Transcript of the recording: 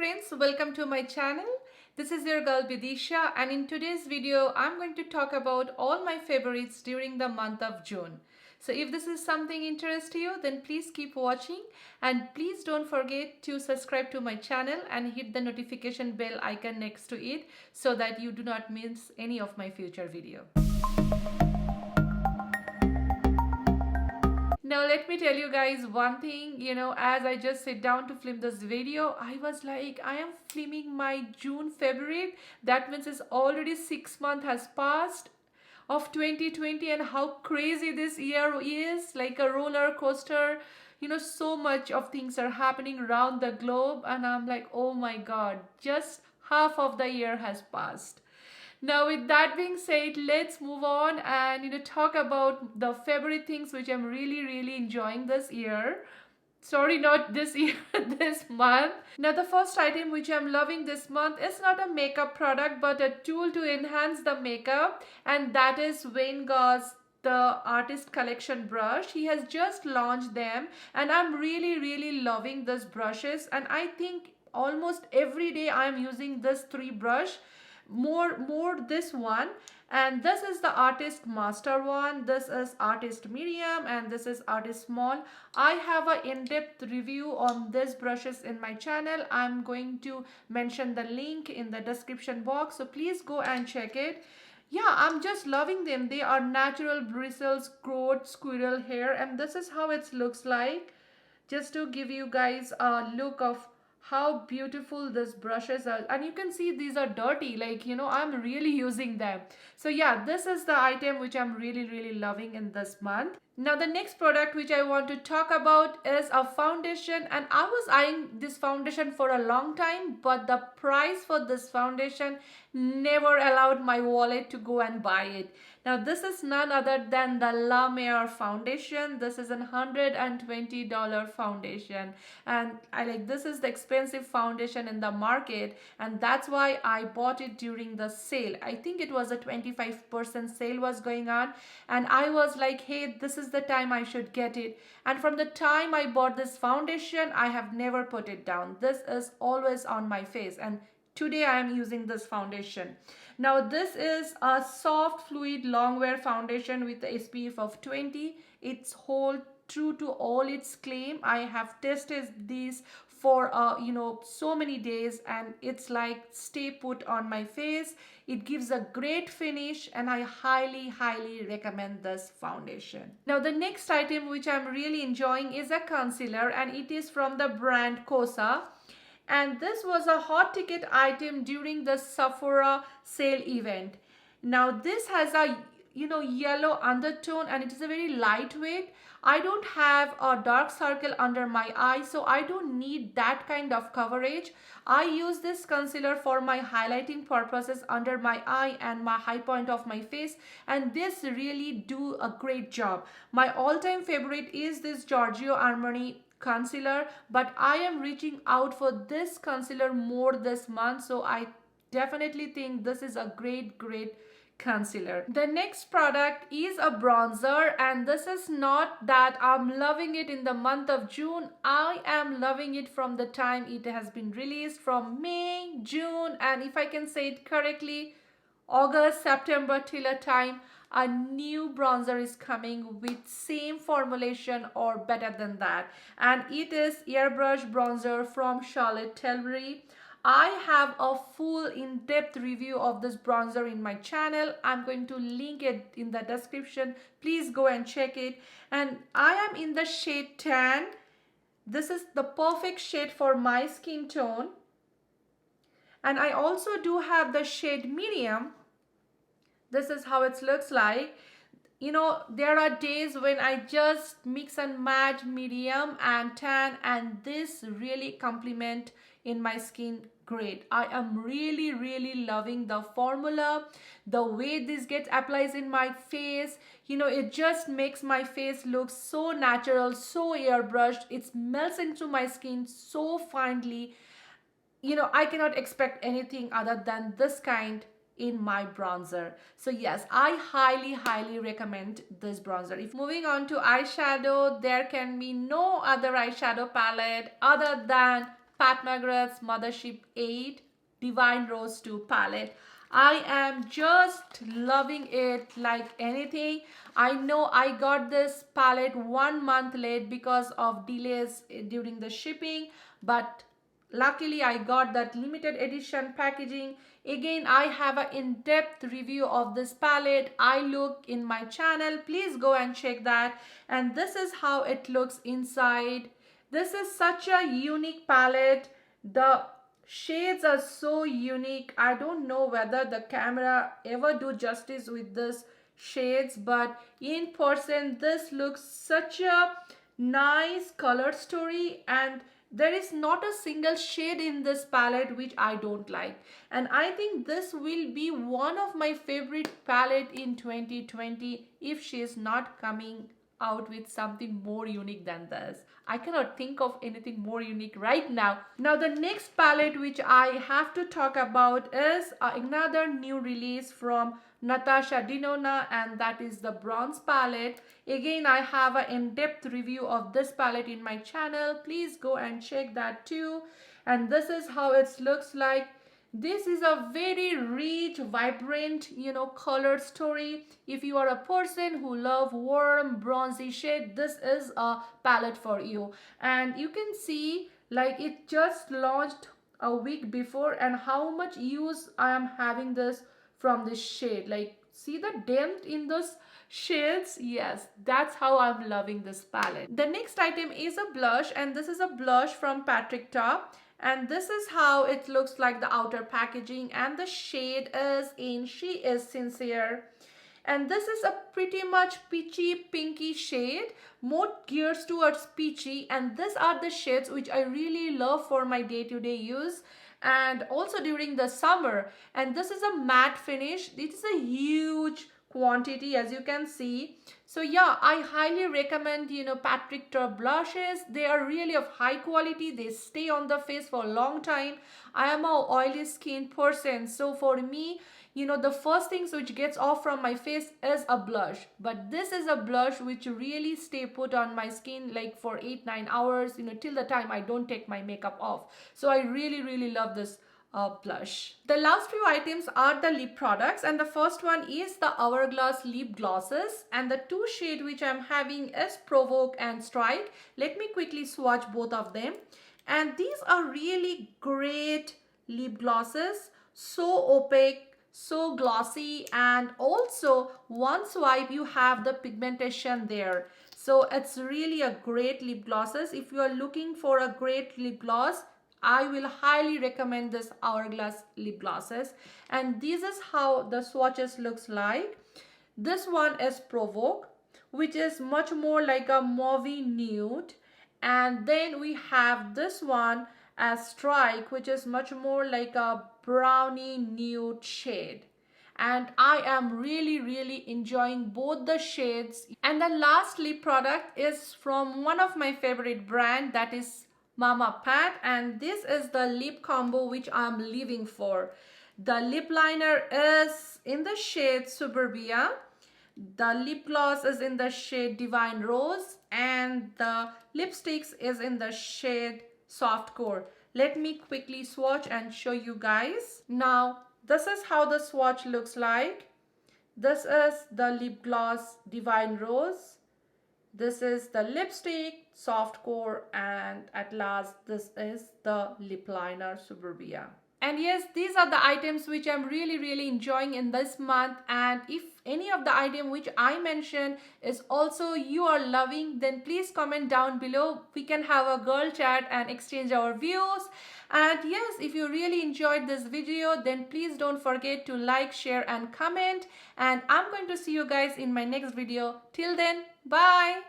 friends, welcome to my channel. This is your girl Bidisha, and in today's video I'm going to talk about all my favorites during the month of June. So if this is something interest to you, then please keep watching, and please don't forget to subscribe to my channel and hit the notification bell icon next to it so that you do not miss any of my future video. Now let me tell you guys one thing, as I just sit down to film this video, I was like, I am filming my June favorite. That means it's already 6 months has passed of 2020, and how crazy this year is, like a roller coaster. So much of things are happening around the globe, and I'm like, oh my God, just half of the year has passed. Now with that being said, let's move on and talk about the favorite things which I'm really enjoying this year. Sorry, not this year, this month. Now the first item which I'm loving this month is not a makeup product but a tool to enhance the makeup, and that is Goss, the artist collection brush. He has just launched them and I'm really loving these brushes, and I think almost every day I'm using this three brush. More this one, and this is the artist master one, this is artist medium, and this is artist small. I have an in-depth review on these brushes in my channel. I'm going to mention the link in the description box, so please go and check it. Yeah, I'm just loving them. They are natural bristles, growth, squirrel hair, and this is how it looks like. Just to give you guys a look of how beautiful these brushes are, and you can see these are dirty, like I'm really using them. So yeah, this is the item which I'm really loving in this month. Now the next product which I want to talk about is a foundation, and I was eyeing this foundation for a long time, but the price for this foundation never allowed my wallet to go and buy it. Now this is none other than the La Mer foundation. This is an $120 foundation, and this is the expensive foundation in the market, and that's why I bought it during the sale. I think it was a 25% sale was going on, and I was like, hey, this is the time I should get it. And from the time I bought this foundation, I have never put it down. This is always on my face, and today I am using this foundation. Now this is a soft fluid long wear foundation with the SPF of 20. It's hold true to all its claim. I have tested these for so many days, and it's like stay put on my face. It gives a great finish, and I highly recommend this foundation. Now the next item which I'm really enjoying is a concealer, and it is from the brand COSA. And this was a hot ticket item during the Sephora sale event. Now this has a yellow undertone, and it is a very lightweight. I don't have a dark circle under my eye, so I don't need that kind of coverage. I use this concealer for my highlighting purposes under my eye and my high point of my face, and this really do a great job. My all-time favorite is this Giorgio Armani concealer, but I am reaching out for this concealer more this month, so I definitely think this is a great concealer. The next product is a bronzer, and this is not that I'm loving it in the month of June. I am loving it from the time it has been released, from May, June, and if I can say it correctly, August, September till a time. A new bronzer is coming with same formulation or better than that, and it is airbrush bronzer from Charlotte Tilbury. I have a full in-depth review of this bronzer in my channel. I'm going to link it in the description. Please go and check it. And I am in the shade tan. This is the perfect shade for my skin tone, and I also do have the shade medium. This is how it looks like. There are days when I just mix and match medium and tan, and this really complement in my skin great. I am really loving the formula, the way this gets applies in my face. It just makes my face look so natural, so airbrushed. It melts into my skin so finely. I cannot expect anything other than this kind in my bronzer. So yes, I highly recommend this bronzer. If moving on to eyeshadow, there can be no other eyeshadow palette other than Pat McGrath's Mothership 8 Divine Rose 2 palette. I am just loving it like anything. I know I got this palette 1 month late because of delays during the shipping, but luckily I got that limited edition packaging. Again, I have an in-depth review of this palette. I look in my channel. Please go and check that. And this is how it looks inside. This is such a unique palette. The shades are so unique. I don't know whether the camera ever do justice with this shades, but in person this looks such a nice color story, and there is not a single shade in this palette which I don't like. And I think this will be one of my favorite palette in 2020 if she is not coming out with something more unique than this. I cannot think of anything more unique right now. Now the next palette which I have to talk about is another new release from Natasha Nonna, and that is the bronze palette. Again, I have an in-depth review of this palette in my channel. Please go and check that too. And this is how it looks like. This is a very rich, vibrant, color story. If you are a person who love warm, bronzy shade, this is a palette for you. And you can see like it just launched a week before, and how much use I am having this from this shade. Like, see the dent in those shades? Yes, that's how I'm loving this palette. The next item is a blush, and this is a blush from Patrick Ta. And this is how it looks like, the outer packaging, and the shade is in She Is Sincere. And this is a pretty much peachy pinky shade, more gears towards peachy, and these are the shades which I really love for my day-to-day use and also during the summer. And this is a matte finish. It is a huge quantity, as you can see. So yeah, I highly recommend Patrick Ta blushes. They are really of high quality. They stay on the face for a long time. I am a oily skin person, so for me, the first things which gets off from my face is a blush. But this is a blush which really stay put on my skin like for 8-9 hours, till the time I don't take my makeup off. So I really love this blush. The last few items are the lip products, and the first one is the Hourglass lip glosses, and the two shade which I'm having is Provoke and Strike. Let me quickly swatch both of them. And these are really great lip glosses, so opaque, so glossy, and also one swipe you have the pigmentation there. So it's really a great lip glosses. If you are looking for a great lip gloss, I will highly recommend this Hourglass lip glosses. And this is how the swatches looks like. This one is Provoke, which is much more like a mauvey nude. And then we have this one as Strike, which is much more like a brownie nude shade. And I am really enjoying both the shades. And the last lip product is from one of my favorite brand, that is Mama Pat, and this is the lip combo which I'm living for. The lip liner is in the shade Suburbia. The lip gloss is in the shade Divine Rose, and the lipsticks is in the shade Soft Core. Let me quickly swatch and show you guys. Now, this is how the swatch looks like. This is the lip gloss Divine Rose. This is the lipstick Soft Core, and at last this is the lip liner Suburbia. And yes, these are the items which I'm really enjoying in this month. And if any of the item which I mentioned is also you are loving, then please comment down below. We can have a girl chat and exchange our views. And yes, if you really enjoyed this video, then please don't forget to like, share and comment. And I'm going to see you guys in my next video. Till then, bye.